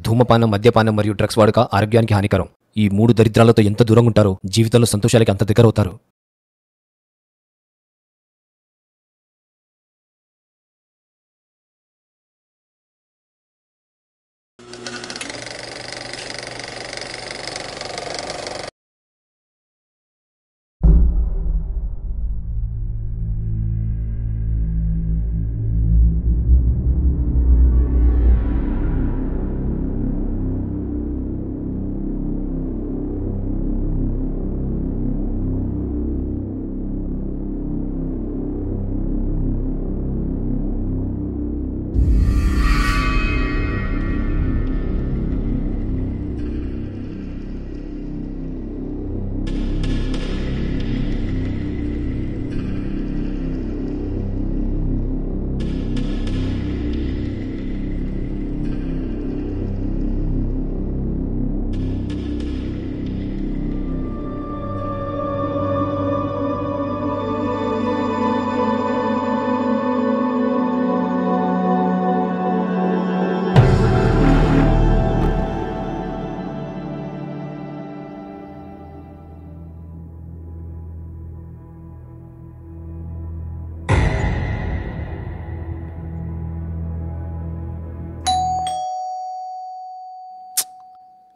ధూమపానం, మద్యపానం మరియు డ్రగ్స్ వాడక ఆరోగ్యానికి హానికరం. ఈ 3 దరిద్రాలతో ఎంత దూరంగా ఉంటారో జీవితంలో సంతోషాలకి అంత దగ్గరవుతారు.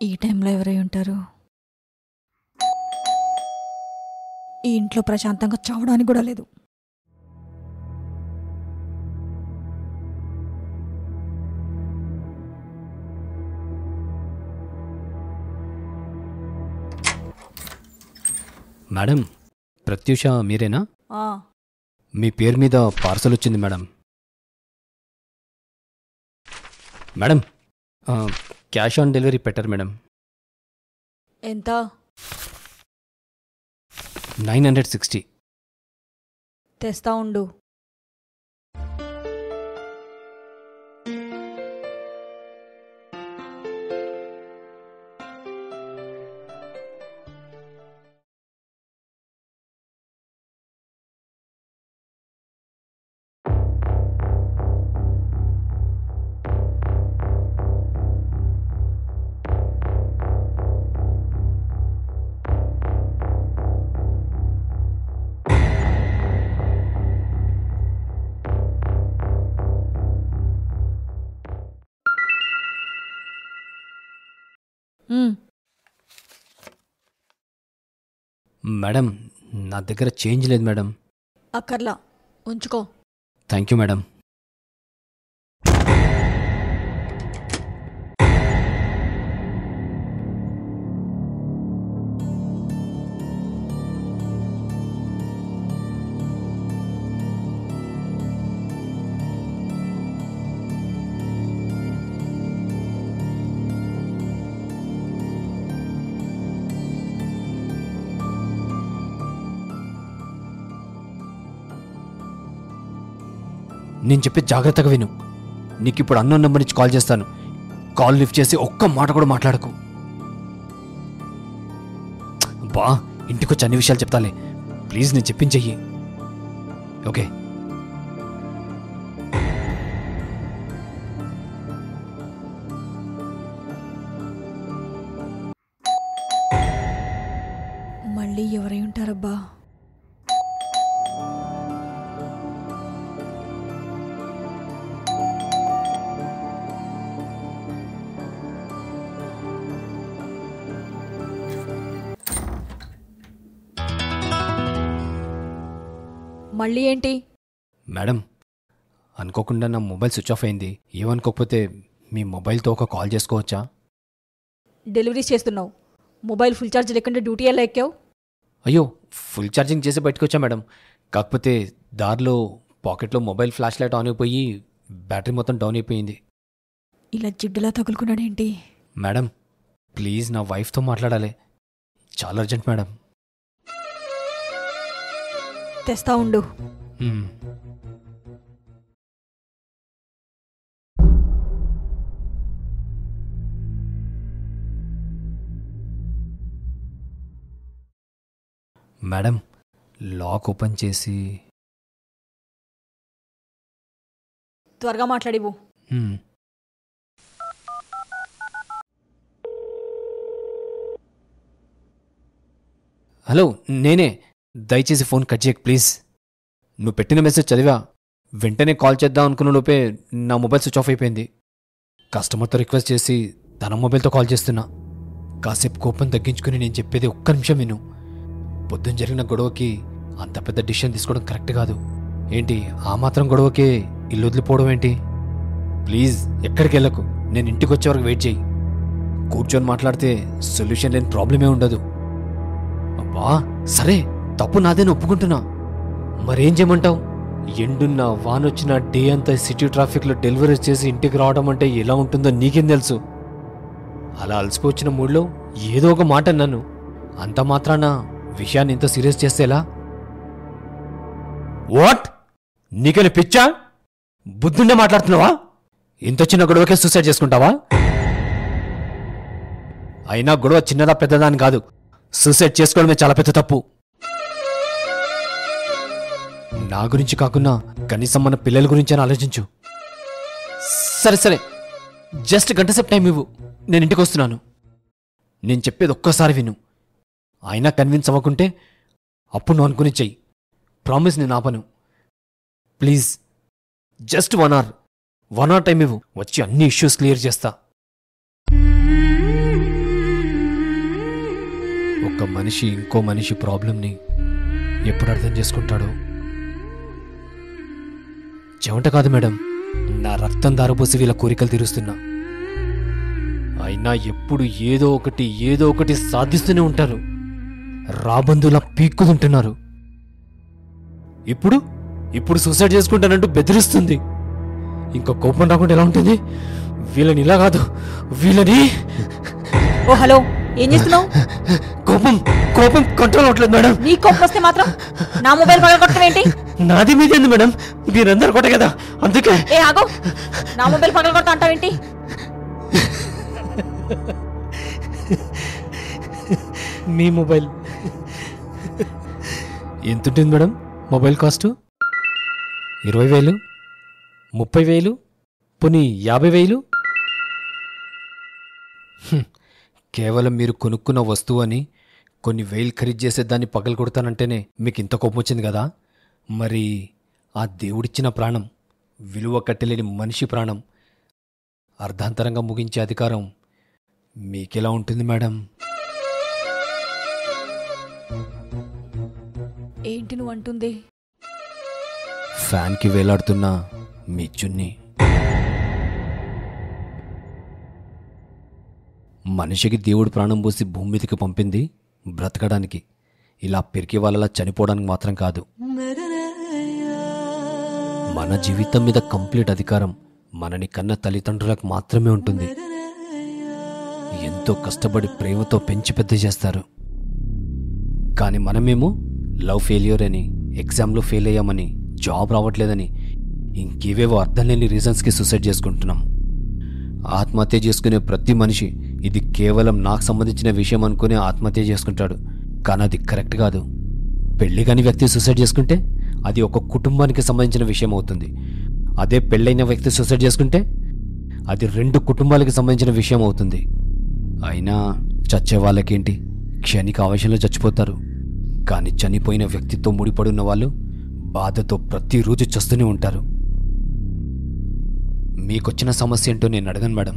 ఈ టైంలో ఎవరై ఉంటారు? ఈ ఇంట్లో ప్రశాంతంగా చావడానికి కూడా లేదు. మేడం, ప్రత్యూష మీరేనా? మీ పేరు మీద పార్సల్ వచ్చింది madam. Madam, cash on delivery పెట్టారు మేడం. ఎంత? 960. తెస్తా ఉండు. మేడం, నా దగ్గర చేంజ్ లేదు మేడం. అక్కర్లా, ఉంచుకో. Thank you madam. నేను చెప్పి జాగ్రత్తగా విను. నీకు ఇప్పుడు అన్నోన్ నెంబర్ నుంచి కాల్ చేస్తాను. కాల్ లిఫ్ట్ చేసి ఒక్క మాట కూడా మాట్లాడకు. బా, ఇంటికొచ్చి అన్ని విషయాలు చెప్తాలే. ప్లీజ్ నేను చెప్పించెయ్యి. ఓకే? మళ్ళీ ఎవరై ఉంటారబ్బా? మళ్ళీ ఏంటి? మేడం, అనుకోకుండా నా మొబైల్ స్విచ్ ఆఫ్ అయింది. ఏమనుకోకపోతే మీ మొబైల్తో ఒక కాల్ చేసుకోవచ్చా? డెలివరీస్ చేస్తున్నావు, మొబైల్ ఫుల్ ఛార్జ్ లేకుండా డ్యూటీ ఎలా ఎక్కావు? అయ్యో, ఫుల్ ఛార్జింగ్ చేసి బయటకు వచ్చా మేడం. కాకపోతే దారిలో పాకెట్లో మొబైల్ ఫ్లాష్ లైట్ ఆన్ అయిపోయి బ్యాటరీ మొత్తం డౌన్ అయిపోయింది. ఇలా జిడ్డులా తగులుకున్నాడేంటి? మేడం, ప్లీజ్ నా వైఫ్తో మాట్లాడాలి. చాలా అర్జెంట్ మేడం. తెస్తా ఉండు. మేడం, లాక్ ఓపెన్ చేసి త్వరగా మాట్లాడివు. హలో నేనే. దయచేసి ఫోన్ కట్ చేయకు ప్లీజ్. నువ్వు పెట్టిన మెసేజ్ చదివా. వెంటనే కాల్ చేద్దాం అనుకున్న లోపే నా మొబైల్ స్విచ్ ఆఫ్ అయిపోయింది. కస్టమర్తో రిక్వెస్ట్ చేసి తన మొబైల్తో కాల్ చేస్తున్నా. కాసేపు కోపం తగ్గించుకుని నేను చెప్పేది ఒక్క నిమిషం విను. పొద్దున జరిగిన గొడవకి అంత పెద్ద డిసిషన్ తీసుకోవడం కరెక్ట్ కాదు. ఏంటి ఆ మాత్రం గొడవకే ఇల్లు వదిలిపోవడం ఏంటి? ప్లీజ్ ఎక్కడికి వెళ్ళకు. నేను ఇంటికి వచ్చే వరకు వెయిట్ చేయి. కూర్చొని మాట్లాడితే సొల్యూషన్ లేని ప్రాబ్లమే ఉండదు. అబ్బా సరే, తప్పు నాదేని ఒప్పుకుంటున్నా. మరేం చేయమంటావు? ఎండున్న వానొచ్చిన డే అంతా సిటీ ట్రాఫిక్లో డెలివరీ చేసి ఇంటికి రావడం అంటే ఎలా ఉంటుందో నీకేం తెలుసు? అలా అలసిపోవచ్చిన మూడ్లో ఏదో ఒక మాట అన్నాను. అంత మాత్రాన విషయాన్ని ఇంత సీరియస్ చేస్తేలా? వాట్? నీకని పిచ్చా? బుద్ధుండే మాట్లాడుతున్నావా? ఇంత చిన్న గొడవకే సూసైడ్ చేసుకుంటావా? అయినా గొడవ చిన్నదా పెద్దదా అని కాదు, సూసైడ్ చేసుకోవడమే చాలా పెద్ద తప్పు. నా గురించి కాకుండా కనీసం మన పిల్లల గురించి అని ఆలోచించు. సరే సరే, జస్ట్ గంట సేపు టైం ఇవ్వు, నేను ఇంటికి వస్తున్నాను. నేను చెప్పేది ఒక్కసారి విను. అయినా కన్విన్స్ అవ్వకుంటే అప్పుడు నువ్వు అనుకుని చెయ్యి. ప్రామిస్ నేను ఆపను. ప్లీజ్ జస్ట్ 1 అవర్ టైం ఇవ్వు. వచ్చి అన్ని ఇష్యూస్ క్లియర్ చేస్తా. ఒక మనిషి ఇంకో మనిషి ప్రాబ్లంని ఎప్పుడు అర్థం చేసుకుంటాడో. చెమట కాదు మేడం, నా రక్తం దారపోసి వీళ్ళ కోరికలు తీరుస్తున్నా. అయినా ఎప్పుడు ఏదో ఒకటి సాధిస్తూనే ఉంటారు. రాబందులా పీక్కుతుంటున్నారు. ఇప్పుడు సూసైడ్ చేసుకుంటానంటూ బెదిరిస్తుంది. ఇంకా కోపం రాకుండా ఎలా ఉంటుంది? వీళ్ళని ఇలా కాదు, వీళ్ళని. ఓ హలో, ఏం చేస్తున్నావు? కోపం కంట్రోల్ అవట్లేదు మేడం. నీ కోపం వస్తే మాత్రం నా మొబైల్ పగలగొట్టడం ఏంటి? నాది మీదేంది మేడం, మీరందరూ కొట్ట కదా, అందుకే. ఏ ఆగో, నా మొబైల్ పగలగొడతా అంటావేంటి? మీ మొబైల్ ఎంతుంటుంది మేడం? మొబైల్ కాస్ట్ 20,000, 30,000, పోనీ 50,000. కేవలం మీరు కొనుక్కున్న వస్తువు అని కొన్ని వేలు ఖరీదు చేసే దాన్ని పగలు కొడతానంటేనే మీకు ఇంత కోపం వచ్చింది కదా. మరి ఆ దేవుడిచ్చిన ప్రాణం, విలువ కట్టలేని మనిషి ప్రాణం అర్ధాంతరంగా ముగించే అధికారం మీకెలా ఉంటుంది మేడం? ఏంటి నువ్వు అంటుంది? ఫ్యాన్కి వేలాడుతున్న మీ చున్ని. మనిషికి దేవుడు ప్రాణం పోసి భూమి మీదకి పంపింది బ్రతకడానికి, ఇలా పెరిగే వాళ్ళలా చనిపోవడానికి మాత్రం కాదు. మన జీవితం మీద కంప్లీట్ అధికారం మనని కన్న తల్లిదండ్రులకు మాత్రమే ఉంటుంది. ఎంతో కష్టపడి ప్రేమతో పెంచి పెద్ద చేస్తారు. కానీ మనమేమో లవ్ ఫెయిల్యూర్ అని, ఎగ్జామ్లో ఫెయిల్ అయ్యామని, జాబ్ రావట్లేదని, ఇంకేవేవో అర్థం లేని రీజన్స్కి సూసైడ్ చేసుకుంటున్నాం. ఆత్మహత్య చేసుకునే ప్రతి మనిషి ఇది కేవలం నాకు సంబంధించిన విషయం అనుకునే ఆత్మహత్య చేసుకుంటాడు. కానీ అది కరెక్ట్ కాదు. పెళ్లి కాని వ్యక్తి సూసైడ్ చేసుకుంటే అది ఒక కుటుంబానికి సంబంధించిన విషయం అవుతుంది. అదే పెళ్ళైన వ్యక్తి సూసైడ్ చేసుకుంటే అది 2 కుటుంబాలకు సంబంధించిన విషయం అవుతుంది. అయినా చచ్చే వాళ్ళకేంటి, క్షణిక ఆవేశంలో చచ్చిపోతారు. కానీ చనిపోయిన వ్యక్తితో ముడిపడున్న వాళ్ళు బాధతో ప్రతిరోజు చస్తూనే ఉంటారు. మీకొచ్చిన సమస్య ఏంటో నేను అడగను మేడం,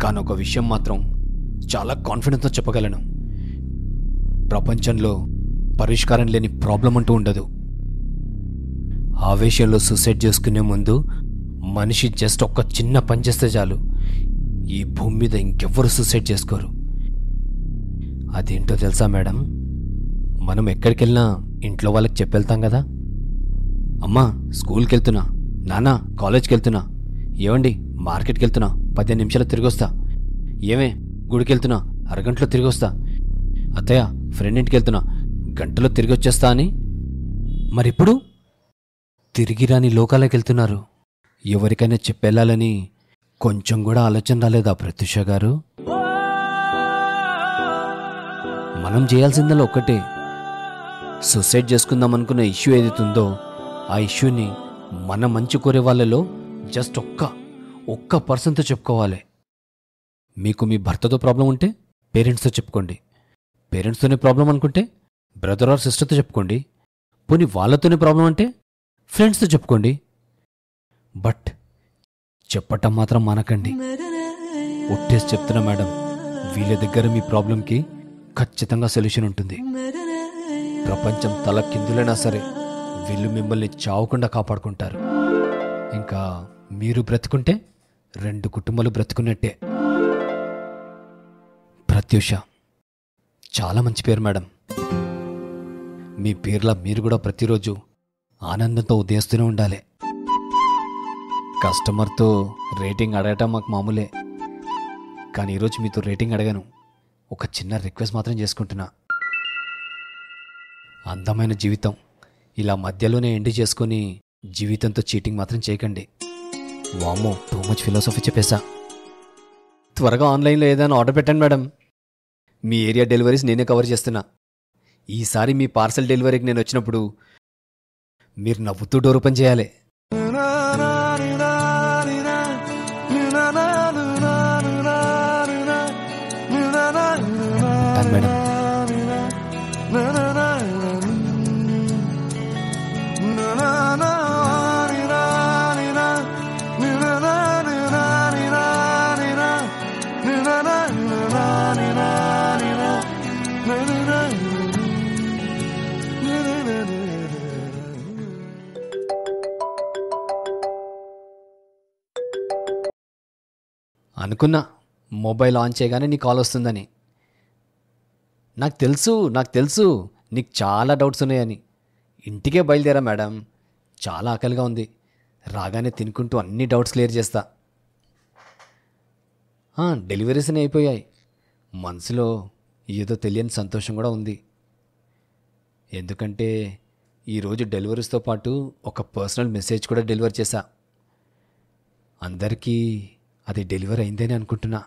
కానీ ఒక విషయం మాత్రం చాలా కాన్ఫిడెన్స్తో చెప్పగలను. ప్రపంచంలో పరిష్కారం లేని ప్రాబ్లం అంటూ ఉండదు. ఆవేశంలో సూసైడ్ చేసుకునే ముందు మనిషి జస్ట్ ఒక్క చిన్న పని చేస్తే చాలు, ఈ భూమి మీద ఇంకెవ్వరు సూసైడ్ చేసుకోరు. అదేంటో తెలుసా మేడం? మనం ఎక్కడికెళ్ళినా ఇంట్లో వాళ్ళకి చెప్పెళ్తాం కదా. అమ్మా స్కూల్కి వెళ్తున్నా, నాన్న కాలేజ్కి వెళ్తున్నా, ఏవండి మార్కెట్కి వెళ్తున్నా, 15 నిమిషాలు తిరిగొస్తా, ఏమే గుడికి వెళ్తున్నా, అరగంటలో తిరిగొస్తా, అత్తయ్య ఫ్రెండ్ ఇంటికి వెళ్తున్నా, గంటలో తిరిగి వచ్చేస్తా అని. మరిప్పుడు తిరిగి రాని లోకాలకు వెళ్తున్నారు. ఎవరికైనా చెప్పెళ్ళాలని కొంచెం కూడా ఆలోచన రాలేదా ప్రత్యూష గారు? మనం చేయాల్సిందల్లా ఒక్కటే, సూసైడ్ చేసుకుందామనుకున్న ఇష్యూ ఏదైతుందో ఆ ఇష్యూని మన మంచి కోరే వాళ్ళలో జస్ట్ ఒక్క పర్సన్తో చెప్పుకోవాలి. మీకు మీ భర్తతో ప్రాబ్లం ఉంటే పేరెంట్స్తో చెప్పుకోండి. పేరెంట్స్తోనే ప్రాబ్లం అనుకుంటే బ్రదర్ ఆర్ సిస్టర్తో చెప్పుకోండి. పోనీ వాళ్ళతోనే ప్రాబ్లం అంటే ఫ్రెండ్స్తో చెప్పుకోండి. బట్ చెప్పటం మాత్రం మానకండి. ఒట్టేసి చెప్తున్నా మేడం, వీళ్ళ దగ్గర మీ ప్రాబ్లంకి ఖచ్చితంగా సొల్యూషన్ ఉంటుంది. ప్రపంచం తల కిందులైనా సరే వీళ్ళు మిమ్మల్ని చావకుండా కాపాడుకుంటారు. ఇంకా మీరు బ్రతుకుంటే 2 కుటుంబాలు బ్రతుకున్నట్టే. ప్రత్యూష చాలా మంచి పేరు మేడం. మీ పేర్లా మీరు కూడా ప్రతిరోజు ఆనందంతో ఉదయిస్తూనే ఉండాలి. కస్టమర్తో రేటింగ్ అడగటం మాకు మామూలే, కానీ ఈరోజు మీతో రేటింగ్ అడగాను. ఒక చిన్న రిక్వెస్ట్ మాత్రం చేసుకుంటున్నా. అందమైన జీవితం ఇలా మధ్యలోనే ఎండ్ చేసుకొని జీవితంతో చీటింగ్ మాత్రం చేయకండి. వామో, టూ మచ్ ఫిలాసఫీ చెప్పేశా. త్వరగా ఆన్లైన్లో ఏదైనా ఆర్డర్ పెట్టండి మేడం. మీ ఏరియా డెలివరీస్ నేనే కవర్ చేస్తున్నా. ఈసారి మీ పార్సల్ డెలివరీకి నేను వచ్చినప్పుడు మీరు నవ్వుతూ డోర్ ఓపెన్ చేయాలి. మేడం అనుకున్నా మొబైల్ ఆన్ చేయగానే నీ కాల్ వస్తుందని. నాకు తెలుసు నీకు చాలా డౌట్స్ ఉన్నాయని. ఇంటికే బయలుదేరా మేడం, చాలా ఆకలిగా ఉంది. రాగానే తినుకుంటూ అన్ని డౌట్స్ క్లియర్ చేస్తా. డెలివరీస్ అన్నీ అయిపోయాయి. మనసులో ఏదో తెలియని సంతోషం కూడా ఉంది. ఎందుకంటే ఈరోజు డెలివరీస్తో పాటు ఒక పర్సనల్ మెసేజ్ కూడా డెలివర్ చేశా. అందరికీ అది డెలివరీ అయిందని అనుకుంటున్నా.